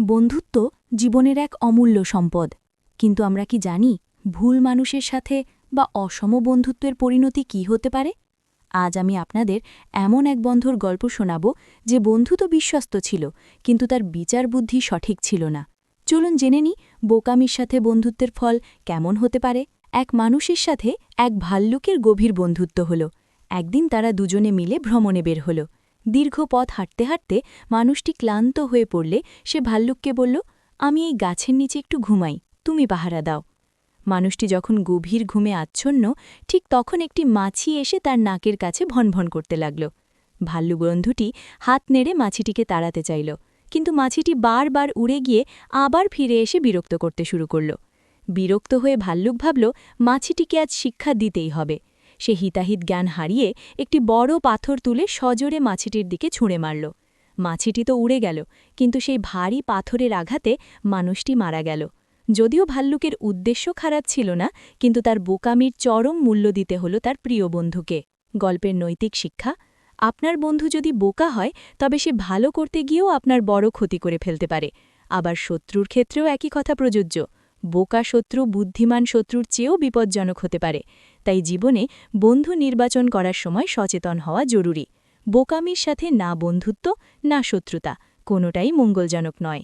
বন্ধুত্ব জীবনের এক অমূল্য সম্পদ, কিন্তু আমরা কি জানি ভুল মানুষের সাথে বা অসম বন্ধুত্বের পরিণতি কি হতে পারে? আজ আমি আপনাদের এমন এক বন্ধুর গল্প শোনাব যে বন্ধু তো বিশ্বস্ত ছিল, কিন্তু তার বিচার বুদ্ধি সঠিক ছিল না। চলুন জেনে নিই বোকামির সাথে বন্ধুত্বের ফল কেমন হতে পারে। এক মানুষের সাথে এক ভাল্লুকের গভীর বন্ধুত্ব হল। একদিন তারা দুজনে মিলে ভ্রমণে বের হল। দীর্ঘ পথ হাঁটতে হাঁটতে মানুষটি ক্লান্ত হয়ে পড়লে সে ভাল্লুককে বলল, আমি এই গাছের নিচে একটু ঘুমাই, তুমি পাহারা দাও। মানুষটি যখন গভীর ঘুমে আচ্ছন্ন, ঠিক তখন একটি মাছি এসে তার নাকের কাছে ভনভন করতে লাগল। ভাল্লুক বন্ধুটি হাত নেড়ে মাছিটিকে তাড়াতে চাইল, কিন্তু মাছিটি বারবার উড়ে গিয়ে আবার ফিরে এসে বিরক্ত করতে শুরু করল। বিরক্ত হয়ে ভাল্লুক ভাবল, মাছিটিকে আজ শিক্ষা দিতেই হবে। সে হিতাহিত জ্ঞান হারিয়ে একটি বড় পাথর তুলে সজোরে মাছিটির দিকে ছুঁড়ে মারল। মাছিটি তো উড়ে গেল, কিন্তু সেই ভারী পাথরের আঘাতে মানুষটি মারা গেল। যদিও ভাল্লুকের উদ্দেশ্য খারাপ ছিল না, কিন্তু তার বোকামির চরম মূল্য দিতে হল তার প্রিয় বন্ধুকে। গল্পের নৈতিক শিক্ষা: আপনার বন্ধু যদি বোকা হয়, তবে সে ভালো করতে গিয়েও আপনার বড় ক্ষতি করে ফেলতে পারে। আবার শত্রুর ক্ষেত্রেও একই কথা প্রযোজ্য। বোকা শত্রু বুদ্ধিমান শত্রুর চেয়েও বিপজ্জনক হতে পারে। তাই জীবনে বন্ধু নির্বাচন করার সময় সচেতন হওয়া জরুরি। বোকামির সাথে না বন্ধুত্ব, না শত্রুতা, কোনোটাই মঙ্গলজনক নয়।